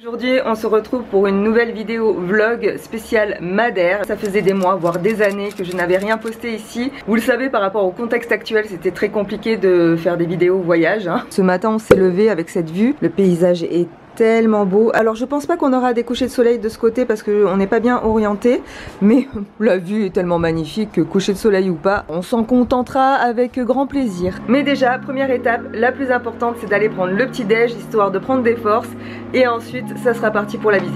Aujourd'hui on se retrouve pour une nouvelle vidéo vlog spéciale Madère. Ça faisait des mois voire des années que je n'avais rien posté ici. Vous le savez, par rapport au contexte actuel, c'était très compliqué de faire des vidéos voyage. Ce matin on s'est levé avec cette vue. Le paysage est tellement beau. Alors je pense pas qu'on aura des couchers de soleil de ce côté parce qu'on n'est pas bien orienté, mais la vue est tellement magnifique que coucher de soleil ou pas, on s'en contentera avec grand plaisir. Mais déjà, première étape, la plus importante, c'est d'aller prendre le petit déj histoire de prendre des forces, et ensuite ça sera parti pour la visite.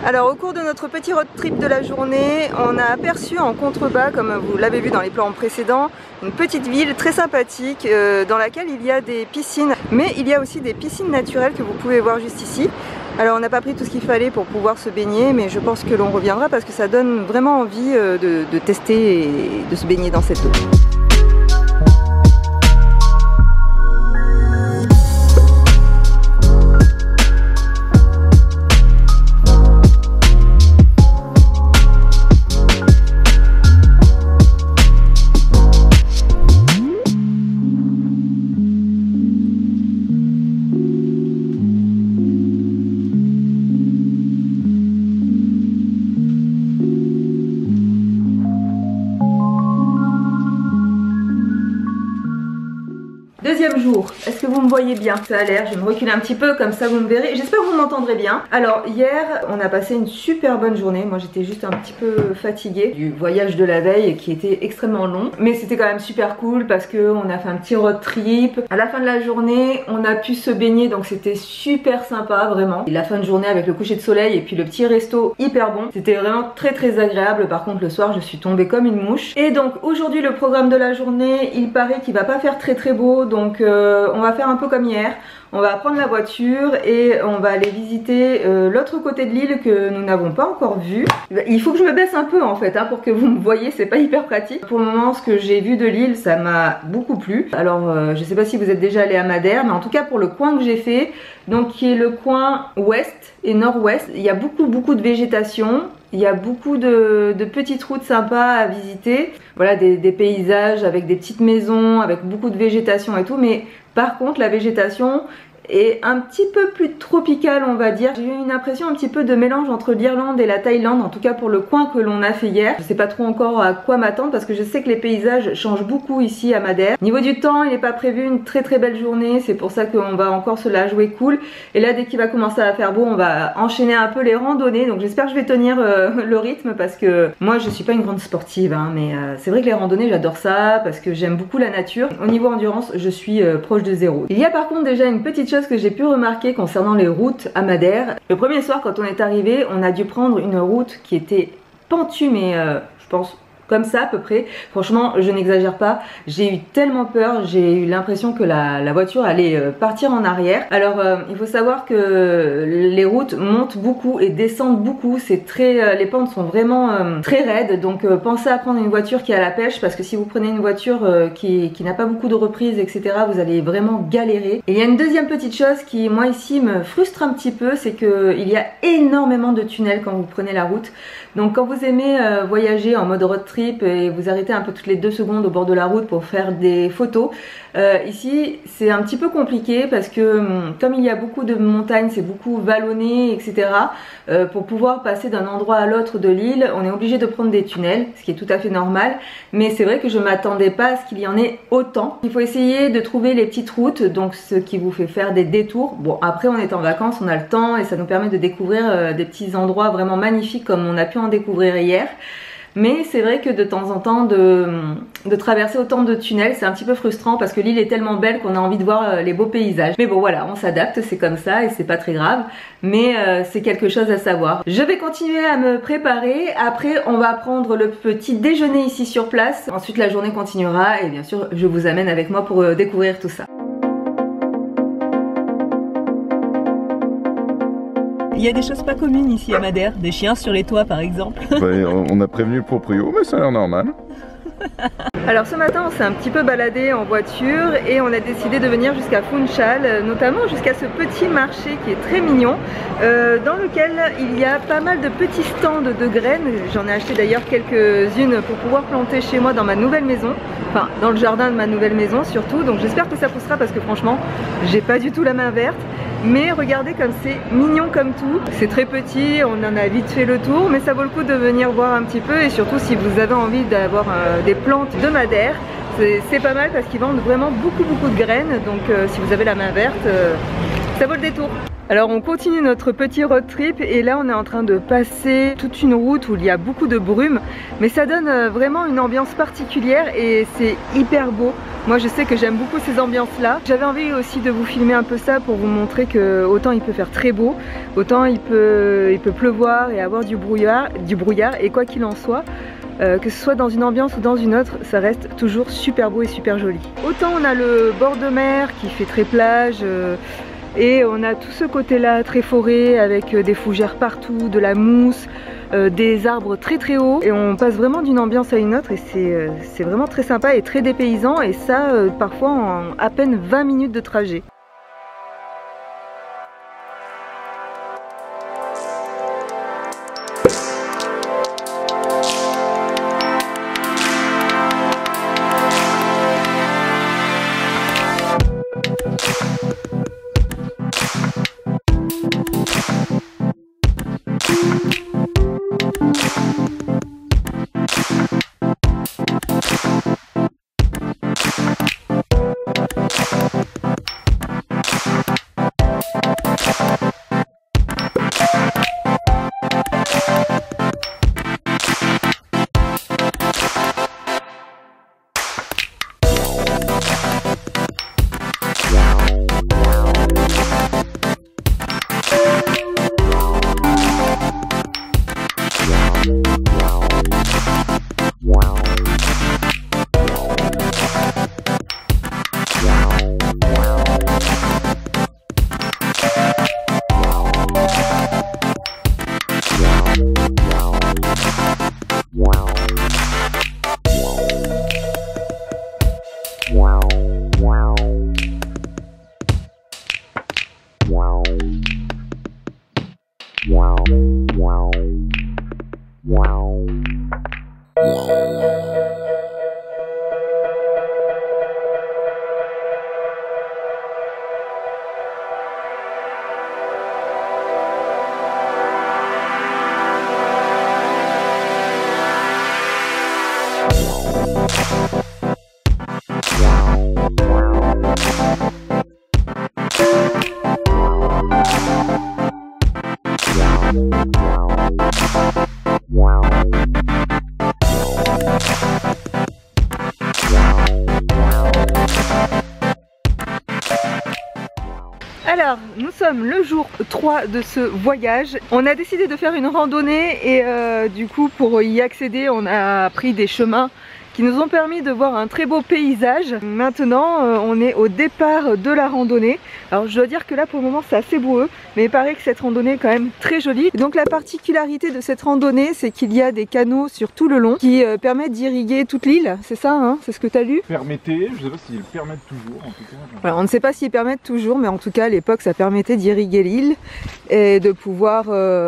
Alors au cours de notre petit road trip de la journée, on a aperçu en contrebas, comme vous l'avez vu dans les plans précédents, une petite ville très sympathique dans laquelle il y a des piscines, mais il y a aussi des piscines naturelles que vous pouvez voir juste ici. Alors on n'a pas pris tout ce qu'il fallait pour pouvoir se baigner, mais je pense que l'on reviendra parce que ça donne vraiment envie de tester et de se baigner dans cette eau. Deuxième jour, est-ce que vous me voyez bien? Ça a l'air, je vais me reculer un petit peu, comme ça vous me verrez. J'espère que vous m'entendrez bien. Alors hier, on a passé une super bonne journée. Moi j'étais juste un petit peu fatiguée du voyage de la veille qui était extrêmement long. Mais c'était quand même super cool parce qu'on a fait un petit road trip. À la fin de la journée, on a pu se baigner, donc c'était super sympa vraiment. Et la fin de journée avec le coucher de soleil et puis le petit resto hyper bon. C'était vraiment très agréable. Par contre le soir, je suis tombée comme une mouche. Et donc aujourd'hui, le programme de la journée, il paraît qu'il va pas faire très beau. Donc on va faire un peu comme hier, on va prendre la voiture et on va aller visiter l'autre côté de l'île que nous n'avons pas encore vu. Il faut que je me baisse un peu en fait pour que vous me voyez, c'est pas hyper pratique. Pour le moment, ce que j'ai vu de l'île, ça m'a beaucoup plu. Alors je sais pas si vous êtes déjà allé à Madère, mais en tout cas pour le coin que j'ai fait, donc qui est le coin ouest et nord-ouest, il y a beaucoup de végétation. Il y a beaucoup de petites routes sympas à visiter. Voilà, des paysages avec des petites maisons, avec beaucoup de végétation et tout. Mais par contre, la végétation est un petit peu plus tropicale, on va dire. J'ai eu une impression un petit peu de mélange entre l'Irlande et la Thaïlande, en tout cas pour le coin que l'on a fait hier. Je sais pas trop encore à quoi m'attendre parce que je sais que les paysages changent beaucoup ici à Madère. Niveau du temps, il n'est pas prévu une très belle journée, c'est pour ça qu'on va encore se la jouer cool. Et là, dès qu'il va commencer à faire beau, on va enchaîner un peu les randonnées. Donc j'espère que je vais tenir le rythme parce que moi je suis pas une grande sportive, mais c'est vrai que les randonnées j'adore ça parce que j'aime beaucoup la nature. Au niveau endurance, je suis proche de zéro. Il y a par contre déjà une petite chose que j'ai pu remarquer concernant les routes à Madère. Le premier soir quand on est arrivé, on a dû prendre une route qui était pentue, mais je pense comme ça à peu près. Franchement, je n'exagère pas, j'ai eu tellement peur, j'ai eu l'impression que la voiture allait partir en arrière. Alors il faut savoir que les routes montent beaucoup et descendent beaucoup, c'est les pentes sont vraiment très raides, donc pensez à prendre une voiture qui est à la pêche parce que si vous prenez une voiture qui n'a pas beaucoup de reprises, etc., vous allez vraiment galérer. Et il y a une deuxième petite chose qui moi ici me frustre un petit peu, c'est qu'il y a énormément de tunnels quand vous prenez la route. Donc quand vous aimez voyager en mode road trip, trip et vous arrêtez un peu toutes les 2 secondes au bord de la route pour faire des photos. Ici c'est un petit peu compliqué parce que comme il y a beaucoup de montagnes, c'est beaucoup vallonné, etc. Pour pouvoir passer d'un endroit à l'autre de l'île, on est obligé de prendre des tunnels, ce qui est tout à fait normal. Mais c'est vrai que je m'attendais pas à ce qu'il y en ait autant. Il faut essayer de trouver les petites routes, donc ce qui vous fait faire des détours. Bon, après on est en vacances, on a le temps et ça nous permet de découvrir des petits endroits vraiment magnifiques comme on a pu en découvrir hier. Mais c'est vrai que de temps en temps de traverser autant de tunnels, c'est un petit peu frustrant parce que l'île est tellement belle qu'on a envie de voir les beaux paysages. Mais bon voilà, on s'adapte, c'est comme ça et c'est pas très grave. Mais c'est quelque chose à savoir. Je vais continuer à me préparer. Après, on va prendre le petit déjeuner ici sur place. Ensuite, la journée continuera et bien sûr, je vous amène avec moi pour découvrir tout ça. Il y a des choses pas communes ici à Madère, des chiens sur les toits par exemple. On a prévenu le proprio, mais ça a l'air normal. Alors ce matin on s'est un petit peu baladé en voiture et on a décidé de venir jusqu'à Funchal, notamment jusqu'à ce petit marché qui est très mignon, dans lequel il y a pas mal de petits stands de graines. J'en ai acheté d'ailleurs quelques-unes pour pouvoir planter chez moi dans ma nouvelle maison, enfin dans le jardin de ma nouvelle maison surtout, donc j'espère que ça poussera parce que franchement j'ai pas du tout la main verte. Mais regardez comme c'est mignon comme tout, c'est très petit, on en a vite fait le tour, mais ça vaut le coup de venir voir un petit peu et surtout si vous avez envie d'avoir des plantes de Madère, c'est pas mal parce qu'ils vendent vraiment beaucoup de graines, donc si vous avez la main verte, ça vaut le détour. Alors on continue notre petit road trip et là on est en train de passer toute une route où il y a beaucoup de brume, mais ça donne vraiment une ambiance particulière et c'est hyper beau. Moi je sais que j'aime beaucoup ces ambiances là. J'avais envie aussi de vous filmer un peu ça pour vous montrer que autant il peut faire très beau, autant il peut pleuvoir et avoir du brouillard et quoi qu'il en soit, que ce soit dans une ambiance ou dans une autre, ça reste toujours super beau et super joli. Autant on a le bord de mer qui fait très plage, et on a tout ce côté là très forêt avec des fougères partout, de la mousse, des arbres très hauts et on passe vraiment d'une ambiance à une autre et c'est vraiment très sympa et très dépaysant et ça parfois en à peine 20 minutes de trajet. Alors, nous sommes le jour 3 de ce voyage. On a décidé de faire une randonnée et du coup pour y accéder on a pris des chemins qui nous ont permis de voir un très beau paysage. Maintenant on est au départ de la randonnée. Alors je dois dire que là pour le moment c'est assez boueux, mais il paraît que cette randonnée est quand même très jolie. Donc la particularité de cette randonnée c'est qu'il y a des canaux sur tout le long qui permettent d'irriguer toute l'île, c'est ça hein? C'est ce que tu as lu? Permettez, je sais pas s'ils permettent toujours en tout cas. Voilà, on ne sait pas s'ils permettent toujours, mais en tout cas à l'époque ça permettait d'irriguer l'île et de pouvoir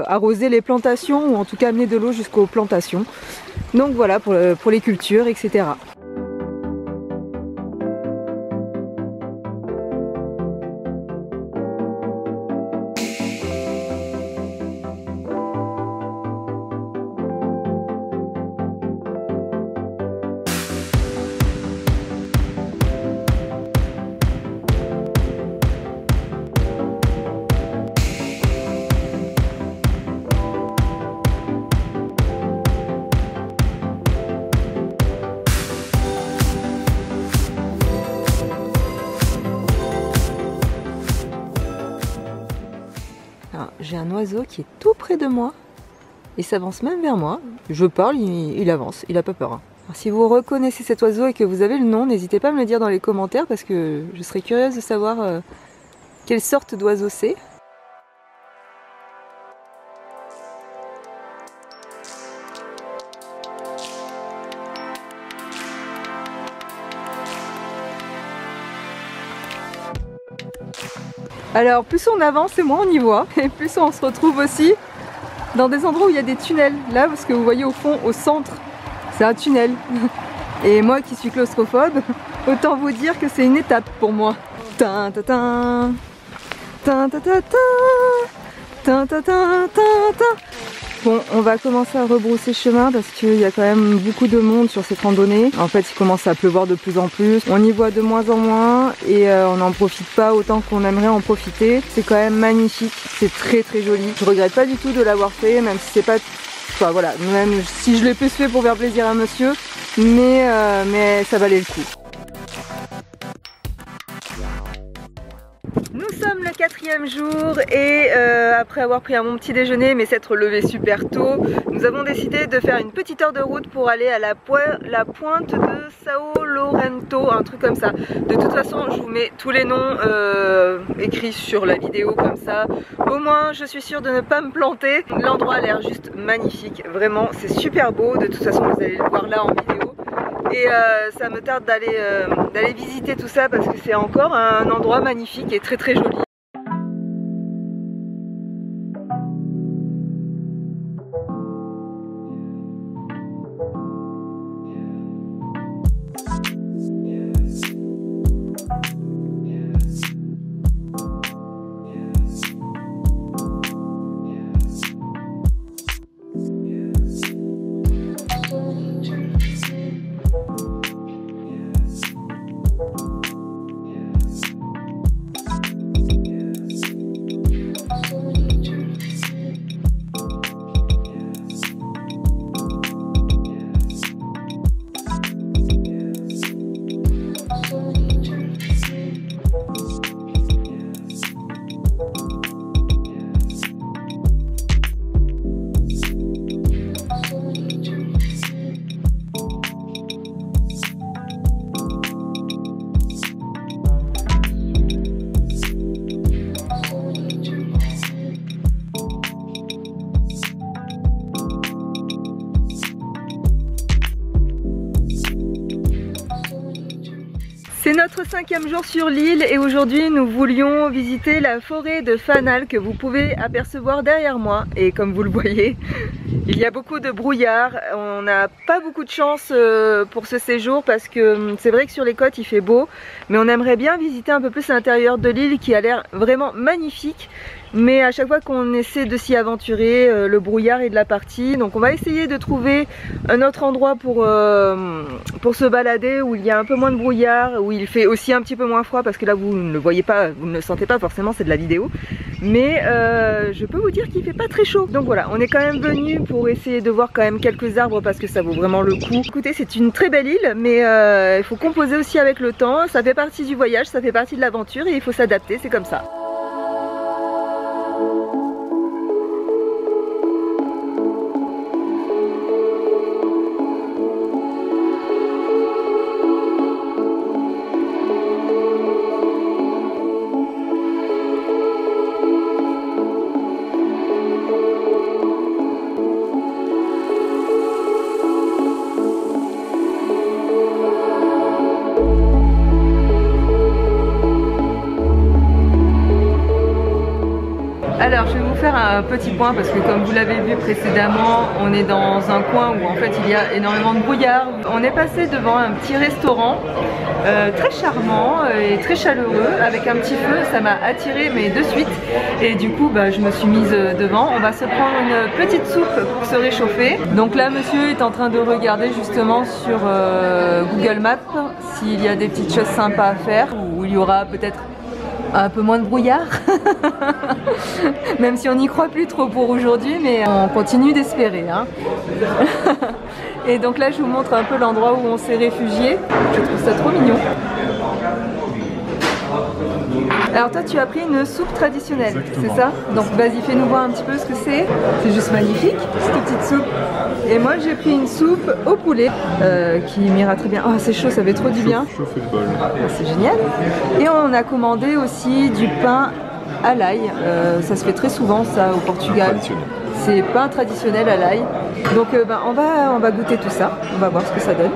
arroser les plantations ou en tout cas amener de l'eau jusqu'aux plantations. Donc voilà pour les cultures, etc. J'ai un oiseau qui est tout près de moi. Il s'avance même vers moi. Je parle, il avance, il a pas peur. Hein. Alors, si vous reconnaissez cet oiseau et que vous avez le nom, n'hésitez pas à me le dire dans les commentaires parce que je serais curieuse de savoir quelle sorte d'oiseau c'est. Alors plus on avance et moins on y voit, et plus on se retrouve aussi dans des endroits où il y a des tunnels. Là, ce que vous voyez au fond, au centre, c'est un tunnel. Et moi qui suis claustrophobe, autant vous dire que c'est une étape pour moi. Tin, ta, tin. Tin, ta, ta, ta. Tin, ta, ta, ta, ta. Bon, on va commencer à rebrousser chemin parce qu'il y a quand même beaucoup de monde sur cette randonnée. En fait, il commence à pleuvoir de plus en plus. On y voit de moins en moins et on n'en profite pas autant qu'on aimerait en profiter. C'est quand même magnifique, c'est très très joli. Je regrette pas du tout de l'avoir fait, même si c'est pas... Enfin voilà, même si je l'ai plus fait pour faire plaisir à monsieur, mais ça valait le coup. Nous sommes le 4e jour et après avoir pris un bon petit déjeuner mais s'être levé super tôt, nous avons décidé de faire une petite heure de route pour aller à la pointe de Sao Lourenço, un truc comme ça. De toute façon, je vous mets tous les noms écrits sur la vidéo comme ça. Au moins, je suis sûre de ne pas me planter. L'endroit a l'air juste magnifique, vraiment, c'est super beau. De toute façon, vous allez le voir là en vidéo. Et ça me tarde d'aller visiter tout ça parce que c'est encore un endroit magnifique et très très joli. C'est notre 5e jour sur l'île et aujourd'hui nous voulions visiter la forêt de Fanal que vous pouvez apercevoir derrière moi. Et comme vous le voyez, il y a beaucoup de brouillard. On n'a pas beaucoup de chance pour ce séjour parce que c'est vrai que sur les côtes il fait beau, mais on aimerait bien visiter un peu plus l'intérieur de l'île qui a l'air vraiment magnifique. Mais à chaque fois qu'on essaie de s'y aventurer, le brouillard est de la partie. Donc on va essayer de trouver un autre endroit pour se balader où il y a un peu moins de brouillard, où il fait aussi un petit peu moins froid parce que là vous ne le voyez pas, vous ne le sentez pas forcément, c'est de la vidéo. Mais je peux vous dire qu'il fait pas très chaud. Donc voilà, on est quand même venu pour essayer de voir quand même quelques arbres parce que ça vaut vraiment le coup. Écoutez, c'est une très belle île, mais il faut composer aussi avec le temps. Ça fait partie du voyage, ça fait partie de l'aventure et il faut s'adapter, c'est comme ça. un petit point parce que comme vous l'avez vu précédemment, on est dans un coin où en fait il y a énormément de brouillard. On est passé devant un petit restaurant très charmant et très chaleureux avec un petit feu, ça m'a attiré mais de suite et du coup bah, je me suis mise devant. On va se prendre une petite soupe pour se réchauffer. Donc là monsieur est en train de regarder justement sur Google Maps s'il y a des petites choses sympas à faire où il y aura peut-être un peu moins de brouillard. Même si on n'y croit plus trop pour aujourd'hui, mais on continue d'espérer, hein. Et donc là je vous montre un peu l'endroit où on s'est réfugié. Je trouve ça trop mignon. Alors toi tu as pris une soupe traditionnelle, c'est ça? Donc vas-y fais-nous voir un petit peu ce que c'est. C'est juste magnifique cette petite soupe. Et moi j'ai pris une soupe au poulet qui m'ira très bien. Oh c'est chaud, ça fait trop du bien. Chauffer le bol. C'est génial. Et on a commandé aussi du pain à l'ail. Ça se fait très souvent ça au Portugal. C'est pain traditionnel à l'ail. Donc on va goûter tout ça. On va voir ce que ça donne.